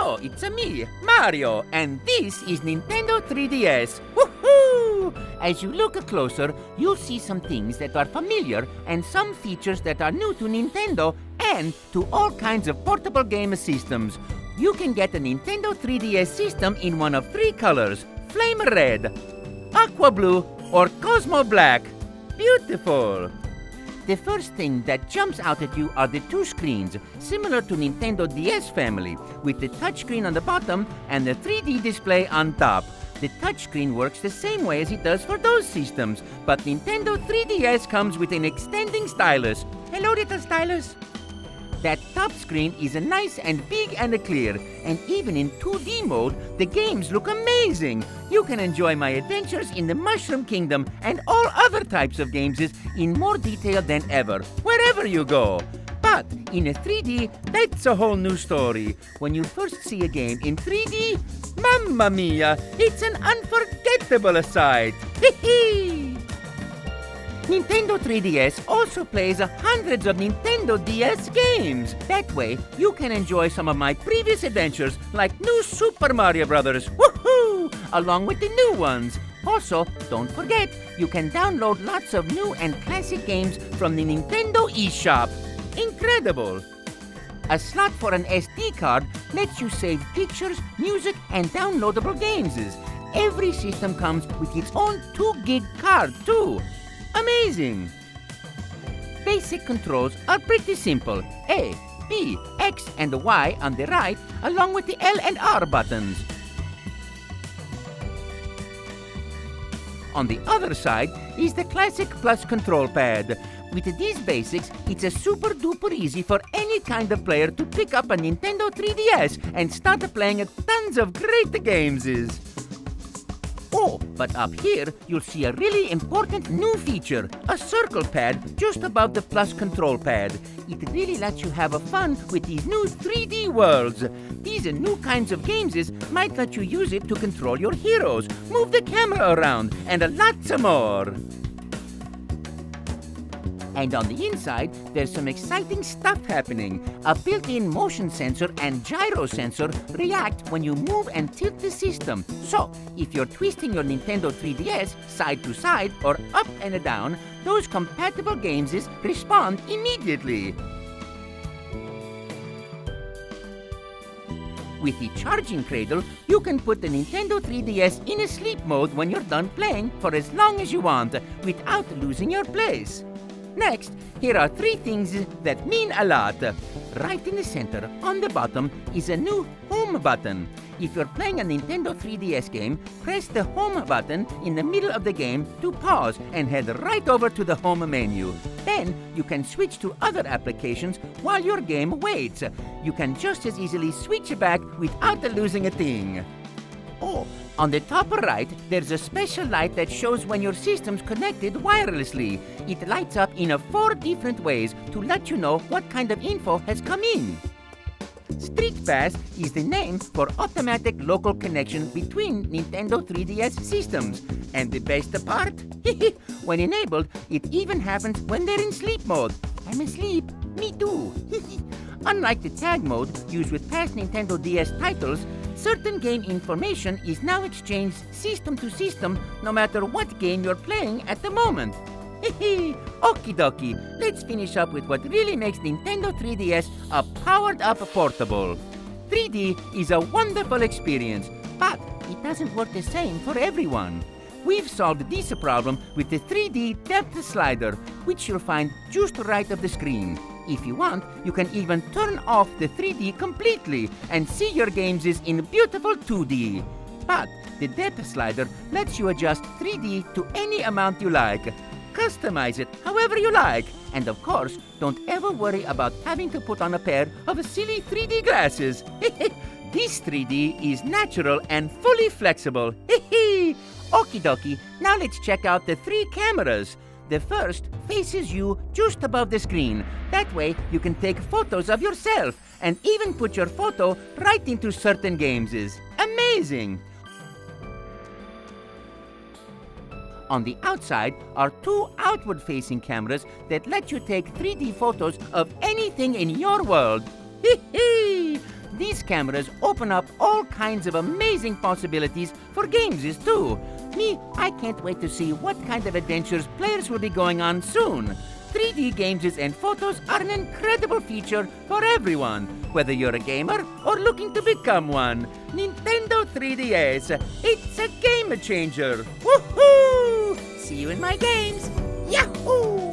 Hello, it's me, Mario, and this is Nintendo 3DS. Woohoo! As you look closer, you'll see some things that are familiar and some features that are new to Nintendo and to all kinds of portable game systems. You can get a Nintendo 3DS system in one of three colors: Flame Red, Aqua Blue, or Cosmo Black. Beautiful! The first thing that jumps out at you are the two screens, similar to Nintendo DS family, with the touchscreen on the bottom and the 3D display on top. The touchscreen works the same way as it does for those systems, but Nintendo 3DS comes with an extending stylus. Hello, little stylus. That top screen is nice and big and clear, and even in 2D mode, the games look amazing. You can enjoy my adventures in the Mushroom Kingdom and all other types of games in more detail than ever, wherever you go. But in a 3D, that's a whole new story. When you first see a game in 3D, mamma mia, it's an unforgettable sight. Hee-hee! Nintendo 3DS also plays hundreds of Nintendo DS games. That way, you can enjoy some of my previous adventures like New Super Mario Bros. Woohoo! Along with the new ones. Also, don't forget, you can download lots of new and classic games from the Nintendo eShop. Incredible! A slot for an SD card lets you save pictures, music, and downloadable games. Every system comes with its own 2 GB card, too. Amazing! Basic controls are pretty simple. A, B, X, and Y on the right, along with the L and R buttons. On the other side is the Classic Plus control pad. With these basics, it's a super duper easy for any kind of player to pick up a Nintendo 3DS and start playing tons of great games. Oh, but up here, you'll see a really important new feature, a circle pad just above the plus control pad. It really lets you have fun with these new 3D worlds. These new kinds of games might let you use it to control your heroes, move the camera around, and lots more. And on the inside, there's some exciting stuff happening. A built-in motion sensor and gyro sensor react when you move and tilt the system. So, if you're twisting your Nintendo 3DS side to side or up and down, those compatible games respond immediately. With the charging cradle, you can put the Nintendo 3DS in sleep mode when you're done playing for as long as you want, without losing your place. Next, here are three things that mean a lot. Right in the center, on the bottom, is a new Home button. If you're playing a Nintendo 3DS game, press the Home button in the middle of the game to pause and head right over to the Home menu. Then, you can switch to other applications while your game waits. You can just as easily switch back without losing a thing. Oh, on the top right, there's a special light that shows when your system's connected wirelessly. It lights up in 4 different ways to let you know what kind of info has come in. Street Pass is the name for automatic local connection between Nintendo 3DS systems. And the best part? When enabled, it even happens when they're in sleep mode. I'm asleep. Me too. Unlike the tag mode used with past Nintendo DS titles, certain game information is now exchanged system to system no matter what game you're playing at the moment. Okie dokie, let's finish up with what really makes Nintendo 3DS a powered-up portable. 3D is a wonderful experience, but it doesn't work the same for everyone. We've solved this problem with the 3D depth slider, which you'll find just right of the screen. If you want, you can even turn off the 3D completely and see your games in beautiful 2D. But the depth slider lets you adjust 3D to any amount you like. Customize it however you like. And of course, don't ever worry about having to put on a pair of silly 3D glasses. This 3D is natural and fully flexible. Okie dokie, now let's check out the 3 cameras. The first faces you just above the screen. That way, you can take photos of yourself and even put your photo right into certain games. Amazing! On the outside are 2 outward-facing cameras that let you take 3D photos of anything in your world. these cameras open up all kinds of amazing possibilities for games too. I can't wait to see what kind of adventures players will be going on soon. 3D games and photos are an incredible feature for everyone, whether you're a gamer or looking to become one. Nintendo 3DS, it's a game changer. Woohoo! See you in my games. Yahoo!